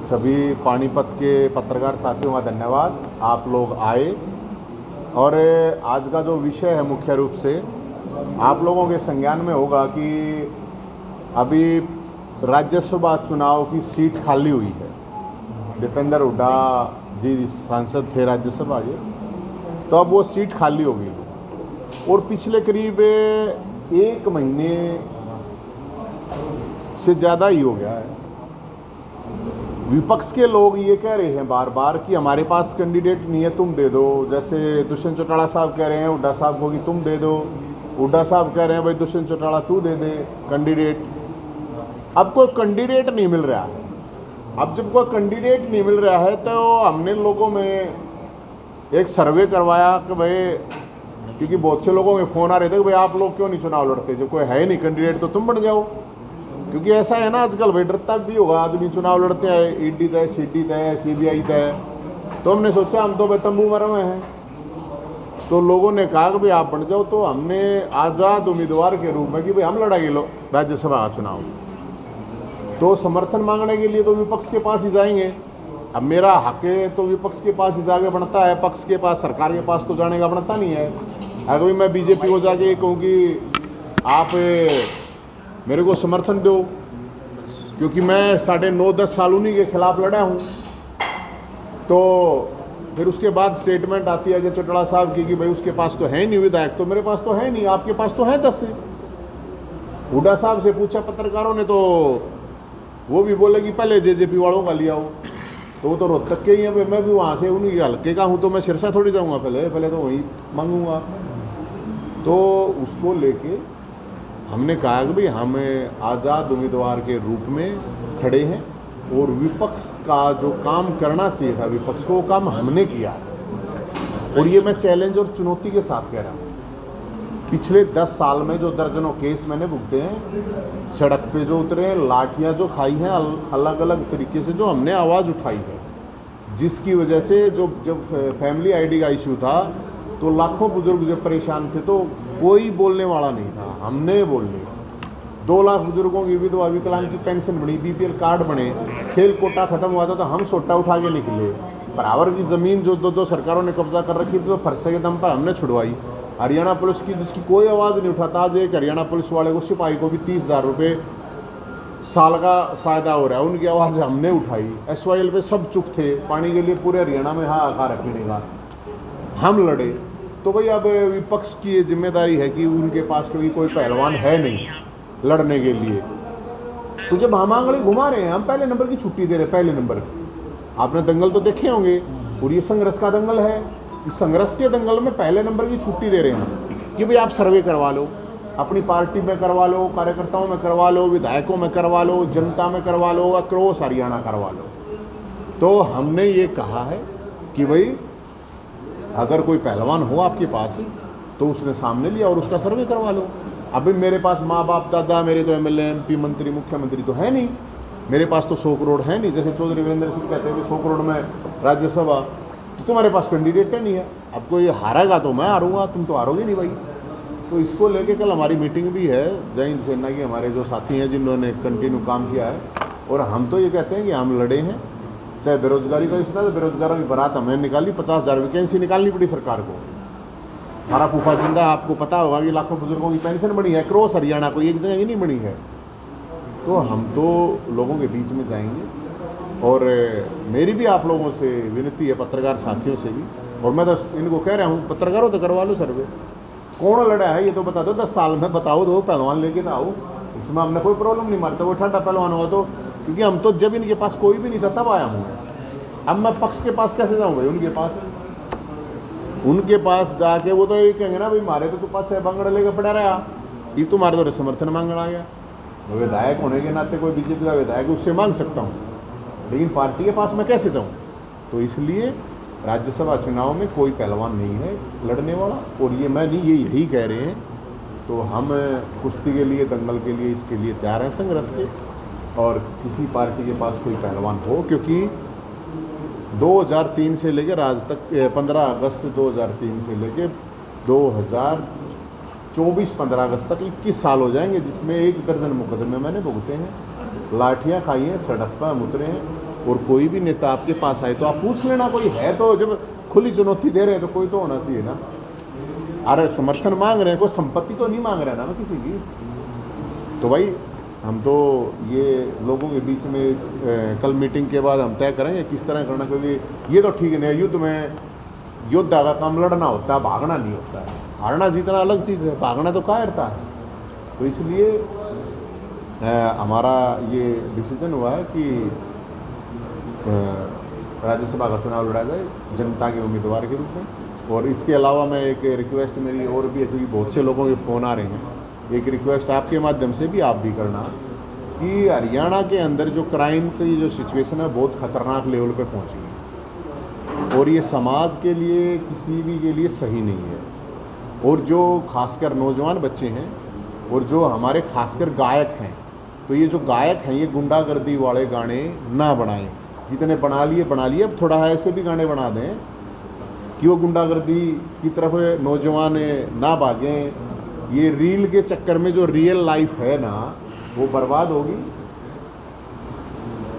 सभी पानीपत के पत्रकार साथियों का धन्यवाद। आप लोग आए और आज का जो विषय है मुख्य रूप से आप लोगों के संज्ञान में होगा कि अभी राज्यसभा चुनाव की सीट खाली हुई है। दीपेंद्र हुड्डा जी सांसद थे राज्यसभा के, तो अब वो सीट खाली हो गई और पिछले करीब 1 महीने से ज़्यादा ही हो गया है। विपक्ष के लोग ये कह रहे हैं बार बार कि हमारे पास कैंडिडेट नहीं है, तुम दे दो। जैसे दुष्यंत चौटाला साहब कह रहे हैं हुड्डा साहब को कि तुम दे दो, हुड्डा साहब कह रहे हैं भाई दुष्यंत चौटाला तू दे दे कैंडिडेट। अब कोई कैंडिडेट नहीं मिल रहा है। अब जब कोई कैंडिडेट नहीं मिल रहा है तो हमने लोगों में एक सर्वे करवाया कि भाई, क्योंकि बहुत से लोगों के फ़ोन आ रहे थे कि भाई आप लोग क्यों नहीं चुनाव लड़ते, जब कोई है नहीं कैंडिडेट तो तुम बन जाओ। क्योंकि ऐसा है ना आजकल, भाई डरता भी होगा आदमी, चुनाव लड़ते हैं, ईडी तय, सीडी तय, सीबीआई तय। तो हमने सोचा हम तो भाई तंबू मरे हुए हैं, तो लोगों ने कहा कि भाई आप बन जाओ। तो हमने आज़ाद उम्मीदवार के रूप में कि भाई हम लड़ाएंगे राज्यसभा का चुनाव, तो समर्थन मांगने के लिए तो विपक्ष के पास ही जाएंगे। अब मेरा हक है तो विपक्ष के पास ही जाके बनता है, पक्ष के पास, सरकार के पास तो जाने का बनता नहीं है। अगर मैं बीजेपी को जाके कहूँ कि आप मेरे को समर्थन दो, क्योंकि मैं 9.5-10 साल उन्हीं के खिलाफ लड़ा हूँ, तो फिर उसके बाद स्टेटमेंट आती है अजय चौटाला साहब की कि भाई उसके पास तो है नहीं विधायक, तो मेरे पास तो है नहीं, आपके पास तो है 10 से। हुड्डा साहब से पूछा पत्रकारों ने तो वो भी बोले कि पहले जेजेपी वालों का लिया हो, तो वो तो रोहतक के ही हैं। मैं भी वहाँ से उन्हीं के हल्के का हूँ, तो मैं सिरसा थोड़ी जाऊँगा, पहले तो वहीं मांगूंगा। तो उसको लेके हमने कहा कि भाई हम आज़ाद उम्मीदवार के रूप में खड़े हैं और विपक्ष का जो काम करना चाहिए था विपक्ष को, वो काम हमने किया है। और ये मैं चैलेंज और चुनौती के साथ कह रहा हूँ। पिछले 10 साल में जो दर्जनों केस मैंने भुगते हैं, सड़क पे जो उतरे हैं, लाठियाँ जो खाई हैं, अलग अलग तरीके से जो हमने आवाज़ उठाई है, जिसकी वजह से जब फैमिली आईडी का इशू था तो लाखों बुजुर्ग जब परेशान थे तो कोई बोलने वाला नहीं था, हमने बोल लिया। 2 लाख बुजुर्गों की विधवा विकलांग की पेंशन बनी, बीपीएल कार्ड बने, खेल कोटा खत्म हुआ था तो हम सोटा उठा के निकले। बराबर की ज़मीन जो 2 सरकारों ने कब्जा कर रखी थी तो फरसे के दम पर हमने छुड़वाई। हरियाणा पुलिस की जिसकी कोई आवाज़ नहीं उठाता, आज एक हरियाणा पुलिस वाले को, सिपाही को भी 30,000 रुपये साल का फ़ायदा हो रहा है, उनकी आवाज़ हमने उठाई। SYL पे सब चुप थे, पानी के लिए पूरे हरियाणा में हाहाकार है पीने का, हम लड़े। तो भाई अब विपक्ष की ये जिम्मेदारी है कि उनके पास कोई पहलवान है नहीं लड़ने के लिए। तो जब हम आंगली घुमा रहे हैं, हम पहले नंबर की छुट्टी दे रहे हैं, पहले नंबर की। आपने दंगल तो देखे होंगे, और ये संघर्ष का दंगल है। इस संघर्ष के दंगल में पहले नंबर की छुट्टी दे रहे हैं कि भाई आप सर्वे करवा लो, अपनी पार्टी में करवा लो, कार्यकर्ताओं में करवा लो, विधायकों में करवा लो, जनता में करवा लो, अक्रॉस हरियाणा करवा लो। तो हमने ये कहा है कि भाई अगर कोई पहलवान हो आपके पास तो उसने सामने लिया और उसका सर्वे करवा लो। अभी मेरे पास माँ बाप दादा, मेरे तो MLA MP मंत्री मुख्यमंत्री तो है नहीं, मेरे पास तो 100 करोड़ है नहीं। जैसे चौधरी वीरेंद्र सिंह कहते हैं 100 करोड़ में राज्यसभा, तो तुम्हारे पास कैंडिडेट नहीं है। अब कोई हारेगा तो मैं हारूंगा, तुम तो हारोगे नहीं भाई। तो इसको लेके कल हमारी मीटिंग भी है, जय हिंद सेना की हमारे जो साथी हैं जिन्होंने कंटिन्यू काम किया है, और हम तो ये कहते हैं कि हम लड़े हैं। चाहे बेरोजगारी का इशू था, तो बेरोजगारों की बारात हमने निकाली, 50,000 वैकेंसी निकालनी पड़ी सरकार को। हमारा फूफा जिंदा, आपको पता होगा कि लाखों बुजुर्गों की पेंशन बनी है क्रॉस हरियाणा, को एक जगह ही नहीं बनी है। तो हम तो लोगों के बीच में जाएंगे, और मेरी भी आप लोगों से विनती है, पत्रकार साथियों से भी, और मैं तो इनको कह रहा हूँ पत्रकारों तो करवा लो सर्वे, कौन लड़ा है ये तो बता दो, 10 साल में बताओ, 2 पहलवान लेके तो आओ, उसमें हमने कोई प्रॉब्लम नहीं मारता। वो ठंडा पहलवान होगा तो, क्योंकि हम तो जब इनके पास कोई भी नहीं था तब आया हूँ। अब मैं पक्ष के पास कैसे जाऊँ भाई, उनके पास जाके वो तो ये कहेंगे ना भाई मारे तो पास बंगड़ लेके पड़ा रहा, ये तुम्हारे तो समर्थन मांगना आ गया। विधायक होने के नाते कोई बीजेपी का विधायक उससे मांग सकता हूँ, लेकिन पार्टी के पास मैं कैसे जाऊँ। तो इसलिए राज्यसभा चुनाव में कोई पहलवान नहीं है लड़ने वाला, और ये मैं नहीं, ये यही कह रहे हैं। तो हम कुश्ती के लिए, दंगल के लिए, इसके लिए तैयार हैं संघर्ष के, और किसी पार्टी के पास कोई पहलवान हो, क्योंकि 2003 से लेकर आज तक 15 अगस्त 2003 से लेकर 2024 15 अगस्त तक 21 साल हो जाएंगे, जिसमें 1 दर्जन मुकदमे मैंने भुगते हैं, लाठियाँ खाई हैं, सड़क पर हम उतरे हैं, और कोई भी नेता आपके पास आए तो आप पूछ लेना, कोई है तो, जब खुली चुनौती दे रहे हैं तो कोई तो होना चाहिए ना। अरे समर्थन मांग रहे हैं, कोई संपत्ति तो नहीं मांग रहे ना किसी की। तो भाई हम तो ये लोगों के बीच में कल मीटिंग के बाद हम तय करेंगे किस तरह करना, क्योंकि ये तो ठीक नहीं है, युद्ध में योद्धा का काम लड़ना होता है, भागना नहीं होता है। हारना जीतना अलग चीज़ है, भागना तो कायरता है। तो इसलिए हमारा ये डिसीजन हुआ है कि राज्यसभा का चुनाव लड़ा जाए जनता के उम्मीदवार के रूप में। और इसके अलावा मैं एक रिक्वेस्ट मेरी और भी है, क्योंकि बहुत से लोगों के फ़ोन आ रहे हैं, एक रिक्वेस्ट आपके माध्यम से भी आप भी करना कि हरियाणा के अंदर जो क्राइम की जो सिचुएशन है बहुत ख़तरनाक लेवल पे पहुंची है और ये समाज के लिए किसी भी के लिए सही नहीं है। और जो खासकर नौजवान बच्चे हैं और जो हमारे खासकर गायक हैं, तो ये जो गायक हैं ये गुंडागर्दी वाले गाने ना बनाएं। जितने बना लिए अब थोड़ा ऐसे भी गाने बना दें कि वो गुंडागर्दी की तरफ नौजवान ना भागें। ये रील के चक्कर में जो रियल लाइफ है ना वो बर्बाद होगी।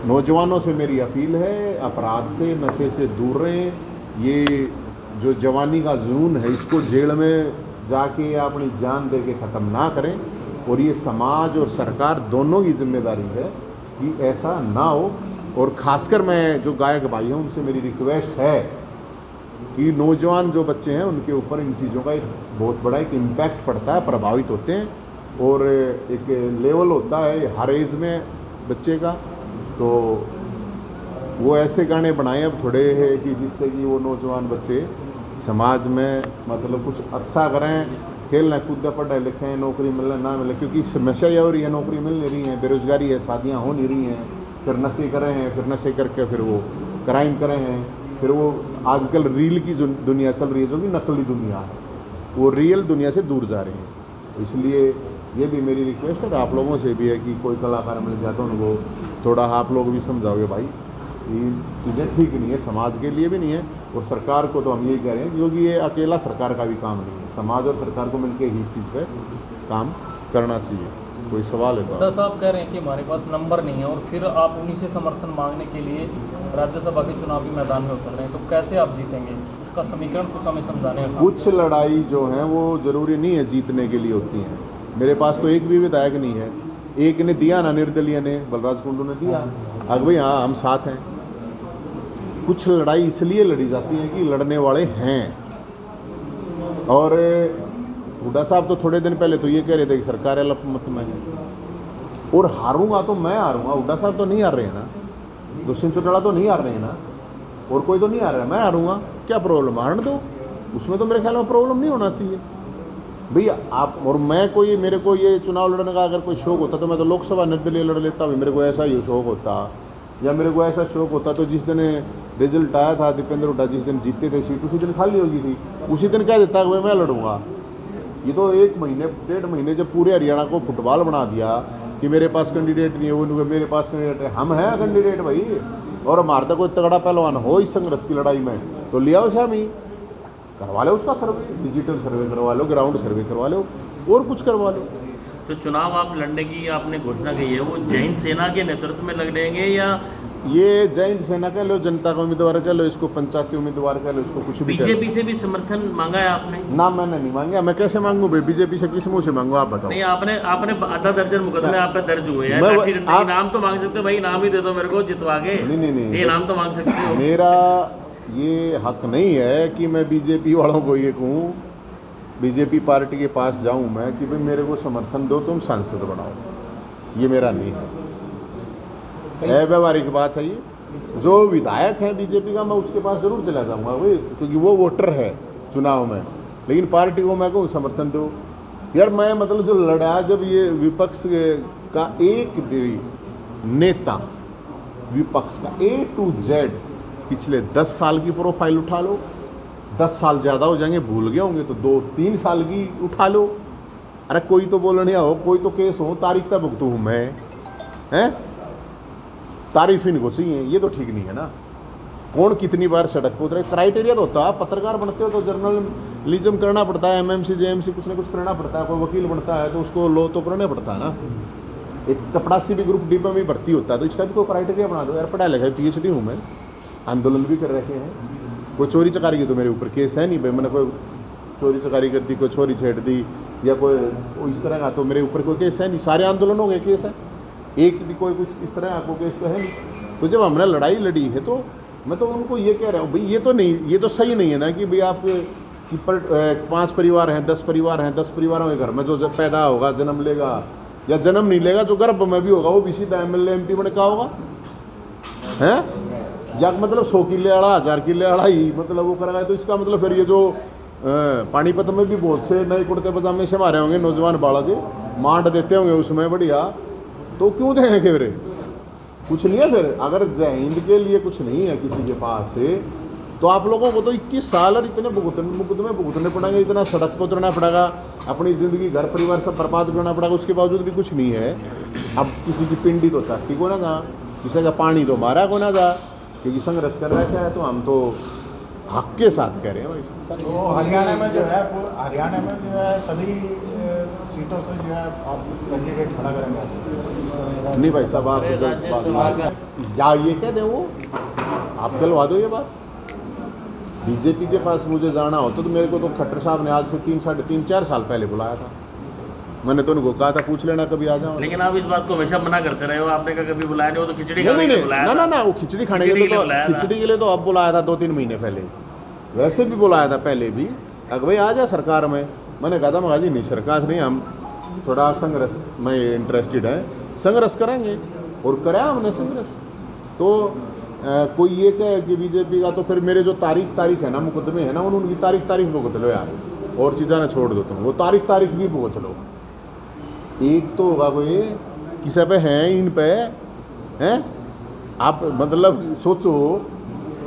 नौजवानों से मेरी अपील है, अपराध से नशे से दूर रहें। ये जो जवानी का जुनून है इसको जेल में जाके अपनी जान दे के ख़त्म ना करें। और ये समाज और सरकार दोनों की जिम्मेदारी है कि ऐसा ना हो। और ख़ासकर मैं जो गायक भाई हैं उनसे मेरी रिक्वेस्ट है कि नौजवान जो बच्चे हैं उनके ऊपर इन चीज़ों का एक बहुत बड़ा एक इम्पैक्ट पड़ता है, प्रभावित होते हैं। और एक लेवल होता है हर एज में बच्चे का, तो वो ऐसे गाने बनाएं अब थोड़े है कि जिससे कि वो नौजवान बच्चे समाज में मतलब कुछ अच्छा करें, खेलना कूदना पढ़ाई लिखें, नौकरी मिले ना मिले। क्योंकि समस्या ये हो रही है, नौकरी मिल नहीं रही है, बेरोजगारी है, शादियाँ हो नहीं रही हैं, फिर नशे करे हैं, फिर नशे करके फिर वो क्राइम करे हैं, फिर वो आजकल रील की जो दुनिया चल रही है जो कि नकली दुनिया है, वो रियल दुनिया से दूर जा रहे हैं। तो इसलिए ये भी मेरी रिक्वेस्ट है, आप लोगों से भी है कि कोई कलाकार मिल जाए तो उनको थोड़ा आप लोग भी समझाओगे भाई ये चीज़ें ठीक नहीं है, समाज के लिए भी नहीं है। और सरकार को तो हम यही कह रहे हैं क्योंकि ये अकेला सरकार का भी काम नहीं है, समाज और सरकार को मिलकर ही इस चीज़ पे काम करना चाहिए। कोई सवाल है तो साहब कह रहे हैं कि हमारे पास नंबर नहीं है और फिर आप उन्हीं से समर्थन मांगने के लिए राज्यसभा के चुनावी मैदान में उतर रहे हैं, तो कैसे आप जीतेंगे? उसका समीकरण कुछ हमें समझाने का। कुछ लड़ाई जो है वो ज़रूरी नहीं है जीतने के लिए होती हैं। मेरे पास तो एक भी विधायक नहीं है, एक ने दिया ना, निर्दलीय ने, बलराज कुंडू ने दिया, अब भाई हाँ हम साथ हैं। कुछ लड़ाई इसलिए लड़ी जाती है कि लड़ने वाले हैं। और हुड्डा साहब तो थोड़े दिन पहले तो ये कह रहे थे कि सरकार अलपमत में है और हारूंगा तो मैं हारूंगा। हुड्डा साहब तो नहीं हार रहे हैं ना, दुष्यंत चौटाला तो नहीं हार रहे हैं ना, और कोई तो नहीं हार रहा है, मैं हारूंगा, क्या प्रॉब्लम? हारने दो, उसमें तो मेरे ख्याल में प्रॉब्लम नहीं होना चाहिए भैया। आप और मैं कोई, मेरे को ये चुनाव लड़ने का अगर कोई शौक होता तो मैं तो लोकसभा निर्दलीय लड़ लेता भी, मेरे को ऐसा ही शौक होता। या मेरे को ऐसा शौक होता तो जिस दिन रिजल्ट आया था दीपेंद्र हुड्डा जिस दिन जीते थे सीट, उसी दिन खाली होगी थी, उसी दिन कह देता कि मैं लड़ूंगा। ये तो 1 महीने 1.5 महीने जब पूरे हरियाणा को फुटबॉल बना दिया कि मेरे पास कैंडिडेट नहीं है, वो मेरे पास कैंडिडेट है, हम हैं कैंडिडेट भाई। और हमारा कोई तगड़ा पहलवान हो इस संघर्ष की लड़ाई में तो ले आओ शामी, करवा लो उसका सर्वे, डिजिटल सर्वे करवा लो, ग्राउंड सर्वे करवा लो, और कुछ करवा लो। तो चुनाव आप लड़ने की आपने घोषणा की है, वो जय हिंद सेना के नेतृत्व में लग रहेंगे या ये जय हिंद सेना कह लो, जनता का उम्मीदवार कह लो, इसको पंचायती उम्मीदवार कह लो, इसको कुछ भी? बीजेपी से भी समर्थन मांगा है आपने? ना मैंने नहीं मांगा, मैं कैसे मांगू भाई? बीजेपी से किस मुंह से मांगू आप बताओ? नहीं, आपने आधा दर्जन मुकदमे आप पे दर्ज हुए हैं। इनाम तो मांग सकते हो भाई, इनाम ही दे दो मेरे को जितवा के। नहीं, इनाम तो मांग सकते हो। मेरा ये हक नहीं है कि मैं बीजेपी वालों को ये कहूँ, बीजेपी पार्टी के पास जाऊँ मैं कि भाई मेरे को समर्थन दो, तुम सांसद बनाओ। ये मेरा नहीं है, व्यवहारिक बात है ये। जो विधायक है बीजेपी का मैं उसके पास जरूर चला जाऊंगा भाई, क्योंकि वो वोटर है चुनाव में। लेकिन पार्टी को मैं कहूँ समर्थन दो यार। मैं मतलब जो लड़ा, जब ये विपक्ष का एक भी नेता, विपक्ष का A to Z पिछले 10 साल की प्रोफाइल उठा लो, 10 साल ज़्यादा हो जाएंगे, भूल गए होंगे तो 2-3 साल की उठा लो। अरे कोई तो बोलने हो, कोई तो केस हो, तारीख तक भुगतू हूँ मैं, हैं? तारीफ इनको चाहिए, ये तो ठीक नहीं है ना। कौन कितनी बार सड़क पर उतरे? क्राइटेरिया तो होता है, पत्रकार बनते हो तो जर्नलिज्म करना पड़ता है, MMC JMC कुछ ना कुछ करना पड़ता है, कोई वकील बनता है तो उसको लो तो करना पड़ता है ना। एक चपड़ासी भी ग्रुप डी में भी भर्ती होता है, तो इसका भी कोई क्राइटेरिया बना दो यार। पढ़ा लिखा PhD हूँ मैं, आंदोलन भी कर रखे हैं। कोई चोरी चकारी की तो मेरे ऊपर केस है नहीं भाई, मैंने कोई चोरी चकारी कर दी, कोई छोरी छेड़ दी या कोई इस तरह का, तो मेरे ऊपर कोई केस है नहीं। सारे आंदोलनों के केस है, एक भी कोई कुछ इस तरह का कोई केस तो है नहीं। तो जब हमने लड़ाई लड़ी है तो मैं तो उनको ये कह रहा हूँ भाई ये तो नहीं, ये तो सही नहीं है ना कि भाई आप कि 5 परिवार हैं, 10 परिवार हैं, 10 परिवारों के घर में जो जब पैदा होगा, जन्म लेगा या जन्म नहीं लेगा, जो गर्भ में भी होगा वो भी सीधा MLA MP बने का होगा हैं, या मतलब 100 किले वाला 1000 किले वाला ही मतलब वो करेगा। तो इसका मतलब फिर ये जो पानीपत में भी बहुत से नए कुर्ते पजामे से मारे होंगे नौजवान बालक, मांड देते होंगे उसमें बढ़िया, तो क्यों देंगे फिर? कुछ नहीं है फिर। अगर जय हिंद के लिए कुछ नहीं है किसी के पास से, तो आप लोगों को तो 21 साल और इतने मुकदमे भुगतने पड़ेंगे, इतना सड़क पर उतरना पड़ेगा, अपनी ज़िंदगी घर परिवार सब बर्बाद करना पड़ेगा, उसके बावजूद भी कुछ नहीं है। अब किसी की पिंडी तो चाटी को ना जा, किसी का पानी तो मारा को ना जा, क्योंकि संघर्ष कर रखा है। तो हम तो हक के साथ कह रहे हैं भाई। तो हरियाणा में जो है सभी सीटों से जो है आप कैंडिडेट खड़ा करेंगे? नहीं भाई साहब, आप या ये कह दें वो आप गलवा दो ये बात। बीजेपी के पास मुझे जाना हो तो मेरे को तो खट्टर साहब ने आज से 3-4 साल पहले बुलाया था। मैंने तो उनको कहा था पूछ लेना कभी आ जाओ। लेकिन आप इस बात को हमेशा मना करते रहे हो, आपने कहा कभी बुलाया नहीं, वो तो खिचड़ी खाने के लिए बुलाया था। ना वो खिचड़ी खाने के लिए तो खिचड़ी के लिए तो अब बुलाया था 2-3 महीने पहले, वैसे भी बुलाया था पहले भी, अगर भाई आ जा सरकार में। मैंने कहा था मगा जी नहीं सरकार नहीं, हम थोड़ा संघर्ष में इंटरेस्टेड है, संघर्ष करेंगे, और कराया हमने संघर्ष। तो कोई ये कहे कि बीजेपी का, तो फिर मेरे जो तारीख है ना, मुकदमे है ना, उनकी तारीख भुगत लो यार, और चीज़ें ना छोड़ दो तुम, वो तारीख भी भुगत लो। एक तो होगा कोई किसी पे हैं, इन पे हैं आप, मतलब सोचो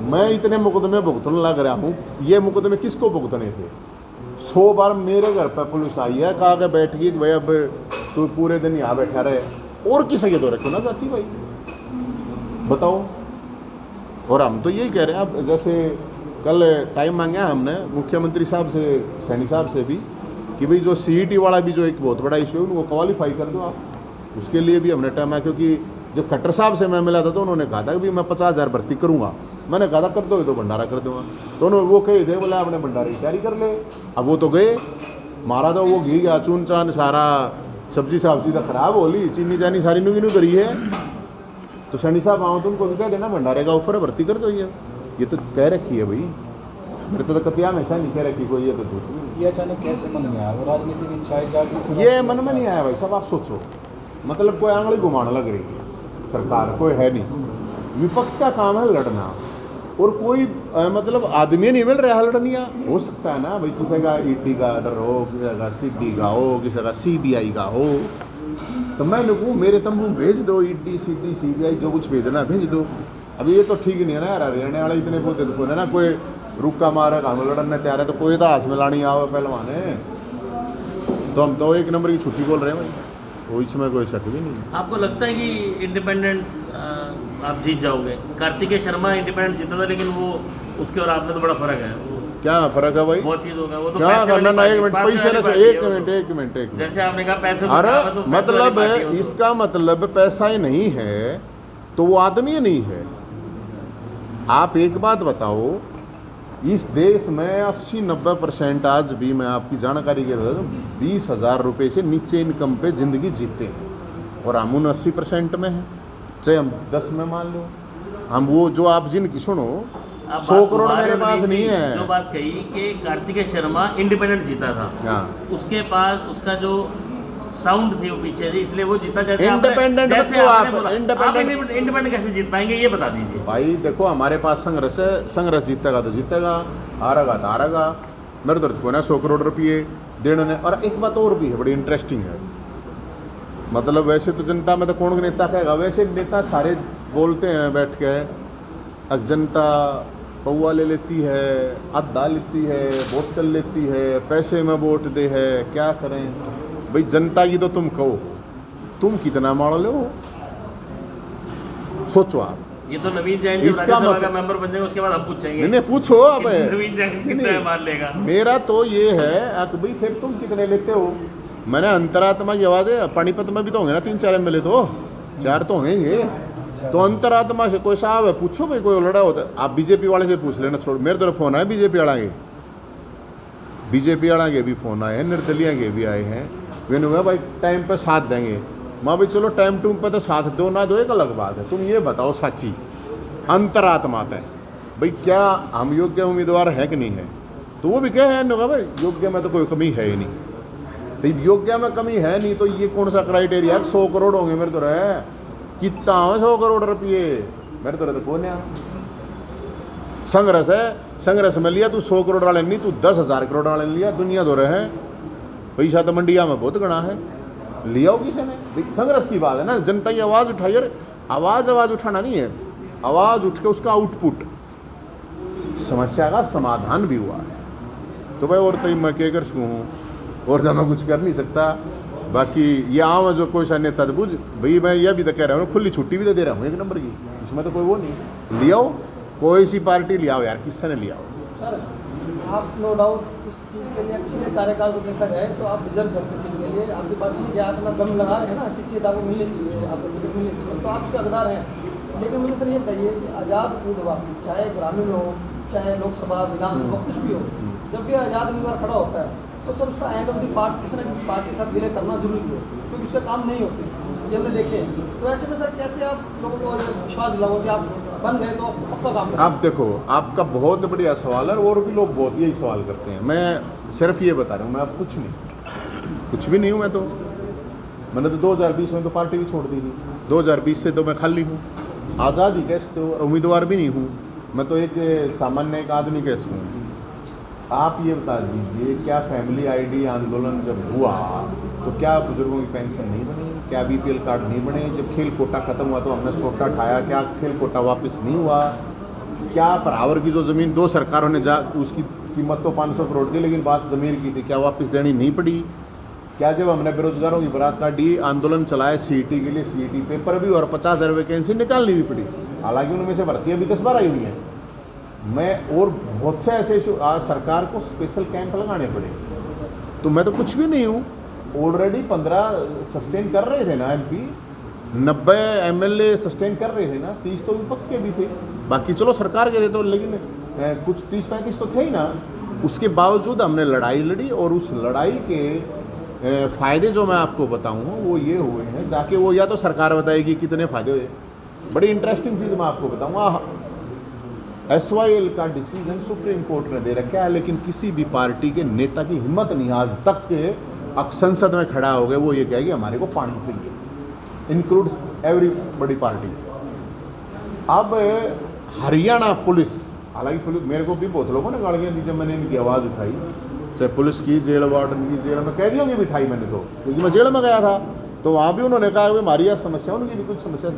मैं इतने मुकदमे भुगतने लग रहा हूँ, ये मुकदमे किसको भुगतने थे? 100 बार मेरे घर पर पुलिस आई है, कहा के बैठ गई कि भाई अब तू पूरे दिन यहाँ बैठा रहे, और किसी के दौरे क्यों ना जाती भाई, बताओ। और हम तो यही कह रहे हैं। अब जैसे कल टाइम मांगा हमने मुख्यमंत्री साहब से, सैनी साहब से भी, कि भाई जो CET वाला भी जो एक बहुत बड़ा इशू है उनको क्वालिफाई कर दो आप, उसके लिए भी हमने टाइम आया। क्योंकि जब खट्टर साहब से मैं मिला था तो उन्होंने कहा था कि मैं 50,000 भर्ती करूँगा, मैंने कहा था कर दो तो भंडारा कर दूँगा, तो उन्होंने वो कहे थे बोला आपने भंडारे की तैयारी कर ले। अब वो तो गए, मारा था वो घी गया चून चान, सारा सब्जी तो खराब हो ली, चीनी चानी सारी नुगी करी है। तो सैनी साहब आओ तुमको भी कह देना भंडारे का ऑफर है, भर्ती कर दो। ये तो कह रखी है भाई, मेरे तो कतिया हमेशा नहीं कह रखी कोई, ये तो झूठ नहीं। ये अचानक कैसे मन में आया? वो राजनीतिक इंचार्ज ये मन में नहीं आया भाई साहब, आप सोचो, मतलब कोई आंगली घुमाने लग रही है सरकार, कोई है नहीं। विपक्ष का काम है लड़ना, और कोई मतलब आदमी नहीं मिल रहा लड़निया। हो सकता है ना भाई किसी का ED का ऑर्डर हो, किसी का CD का हो, किसी का CBI का हो, तो मैं लोगों मेरे तंबू भेज दो, ED CD CBI जो कुछ भेजना भेज दो। अभी ये तो ठीक नहीं है ना यार, हरियाणा वाले इतने पोते तो है ना, कोई रुका मारे काम लड़ने तैयार है तो कोई तो हाथ में लानी आओ पहलवाने, तो हम तो 1 नंबर की छुट्टी बोल रहे हैं भाई, वो इसमें कोई शक भी नहीं। आपको लगता है कि इंडिपेंडेंट आप जीत जाओगे? कार्तिकेय शर्मा इंडिपेंडेंट जीता था, लेकिन वो उसके और आपने तो बड़ा फर्क है। क्या फर्क है भाई? बहुत चीज होगा वो तो। क्या करना ना, एक मिनट पैसे, एक मिनट जैसे आपने कहा पैसे, अरे मतलब इसका मतलब पैसा ही नहीं है तो वो आदमी ही नहीं है। आप एक बात बताओ, इस देश में 80-90% आज भी मैं आपकी जानकारी के बता दूं 20,000 रुपये से नीचे इनकम पे ज़िंदगी जीते हैं, और हम उन 80% में हैं, चाहे हम 10 में मान लो। हम वो जो आप जिनकी सुनो 100 करोड़ मेरे पास नहीं है। जो बात कही कि कार्तिकेय शर्मा इंडिपेंडेंट जीता था, हाँ, उसके पास उसका जो साउंड थी वो पीछे थी, इसलिए वो जीता। जैसे इंडिपेंडेंट इंडिपेंडेंट कैसे जीत पाएंगे ये बता दीजिए भाई। देखो हमारे पास संघर्ष है, संघर्ष जीतेगा तो जीतेगा, हारेगा तो हारेगा। मेरे दर्द को ना 100 करोड़ रुपये देने ने। और एक बात और भी है बड़ी इंटरेस्टिंग है, मतलब वैसे तो जनता में तो कौन नेता कहेगा, वैसे नेता सारे बोलते हैं बैठ के, अब जनता पौवा ले लेती है, अद्दा लेती है, बोतल लेती है, पैसे में वोट दे है, क्या करें भाई। जनता की तो तुम कहो, तुम कितना मान लो, सोचो आप। ये तो नवीन जैन जो राज्यसभा का मेंबर बन जाएगा उसके बाद हम पूछेंगे। नहीं पूछो अब, नवीन जैन कितना मान लेगा। मेरा तो ये है कि भाई फिर तुम कितने लेते हो, मैंने अंतरात्मा की आवाज़ है। पानीपत में भी तो होंगे ना 3-4 MLA, तो 4 तो होंगे। तो अंतरात्मा से कोई साहब है, पूछो भाई कोई लड़ा होता है। आप बीजेपी वाले से पूछ लेना, छोड़। मेरे तरफ फोन आए बीजेपी वाला के भी फ़ोन आए हैं, निर्दलिया के भी आए हैं। मैंने कहा भाई टाइम पे साथ देंगे। माँ भाई चलो टाइम टूम पे तो साथ दो ना दो एक अलग बात है, तुम ये बताओ साची अंतरात्मा है भाई, क्या हम योग्य उम्मीदवार है कि नहीं है? तो वो भी कहे हैं कहा भाई योग्य में तो कोई कमी है ही नहीं। तो योग्य में कमी है नहीं तो ये कौन सा क्राइटेरिया है? 100 करोड़ होंगे मेरे तो रहे, कितना हो 100 करोड़ रुपये मेरे तो रहे, तो कौन है? संघर्ष है, संघर्ष में लिया तू 100 करोड़ वाले नहीं, तू 10,000 करोड़ वाले लिया। दुनिया दो रहे हैं, पैसा तो मंडिया में बहुत गणा है, लिया हो किसी ने? संघर्ष की बात है ना, जनता की आवाज़ उठाई। और आवाज़ उठाना नहीं है, आवाज़ उठ के उसका आउटपुट, समस्या का समाधान भी हुआ है। तो भाई और तो मैं क्या कर सकूँ, और तो मैं कुछ कर नहीं सकता। बाकी ये आम जो कोई सा नेता बुझ भाई, मैं यह भी तो कह रहा हूँ खुली छुट्टी भी तो दे रहा हूँ 1 नंबर की, इसमें तो कोई वो नहीं। लियाओ कोई सी पार्टी लियाओ यार, किससे ने लियाओ। सर आप नो डाउट इस चीज़ के लिए पिछले कार्यकाल को देखा जाए तो आप डिजर्व करते सीट के लिए, आपकी पार्टी के अपना दम लगा रहे हैं ना कि सीट आपको मिलनी चाहिए, आपको टिकट मिलनी चाहिए, तो आप इसके हकदार हैं। लेकिन मुझे सर ये बताइए कि आज़ाद उम्मीदवार चाहे ग्रामीण हो चाहे लोकसभा विधानसभा कुछ भी हो, जब भी आज़ाद उम्मीदवार खड़ा होता है तो सर उसका एंड ऑफ द पार्ट किसी न किसी पार्टी के साथ विलय करना जरूरी है, क्योंकि उसका काम नहीं होते, ये हमने देखे। तो ऐसे में सर कैसे आप लोगों को विश्वास दिलाओ कि आप बन गए तो पक्का काम करें? आप देखो, आपका बहुत बढ़िया सवाल है और भी लोग बहुत यही सवाल करते हैं। मैं सिर्फ ये बता रहा हूँ, मैं अब कुछ भी नहीं हूँ। मैं तो मैंने तो 2020 में तो पार्टी भी छोड़ दी थी, 2020 से तो मैं खाली हूँ, आज़ाद ही कह सकते हो, और उम्मीदवार भी नहीं हूँ। मैं तो एक सामान्य एक आदमी कह सकूँ। आप ये बता दीजिए, क्या फैमिली आईडी आंदोलन जब हुआ तो क्या बुजुर्गों की पेंशन नहीं बनी? क्या BPL कार्ड नहीं बने? जब खेल कोटा खत्म हुआ तो हमने सोटा ठाया, क्या खेल कोटा वापस नहीं हुआ? क्या परावर की जो ज़मीन 2 सरकारों ने उसकी कीमत तो 500 करोड़ थी, लेकिन बात ज़मीन की थी, क्या वापस देनी नहीं पड़ी? क्या जब हमने बेरोजगारों की बारात काटी, आंदोलन चलाए CET के लिए, CET पेपर भी और 50,000 वैकेंसी निकालनी भी पड़ी, हालांकि उनमें से भर्तियाँ अभी 10 बार आई हुई हैं। मैं और बहुत से ऐसे इशू आज सरकार को स्पेशल कैंप लगाने पड़े, तो मैं तो कुछ भी नहीं हूँ। ऑलरेडी 15 सस्टेन कर रहे थे ना MP, 90 MLA सस्टेन कर रहे थे ना, 30 तो विपक्ष के भी थे, बाकी चलो सरकार के थे तो, लेकिन कुछ 30-35 तो थे ही ना। उसके बावजूद हमने लड़ाई लड़ी, और उस लड़ाई के फ़ायदे जो मैं आपको बताऊँ वो ये हुए हैं, जाके वो या तो सरकार बताएगी कितने फ़ायदे हुए। बड़ी इंटरेस्टिंग चीज़ मैं आपको बताऊँगा, SYL का डिसीजन सुप्रीम कोर्ट ने दे रखा है, लेकिन किसी भी पार्टी के नेता की हिम्मत नहीं आज तक के संसद में खड़ा हो गए वो ये कहेगी हमारे को पानी चाहिए, इंक्लूड एवरीबडी पार्टी। अब हरियाणा पुलिस, हालांकि पुलिस मेरे को भी बहुत लोगों ने गालियाँ दी जब मैंने इनकी आवाज़ उठाई, चाहे पुलिस की, जेल वार्डन की, जेल में कैदियों की भी उठाई मैंने, तो क्योंकि मैं जेल में गया था, तो वहाँ भी उन्होंने कहा कि हमारी यह समस्या, उनकी भी कुछ समस्या।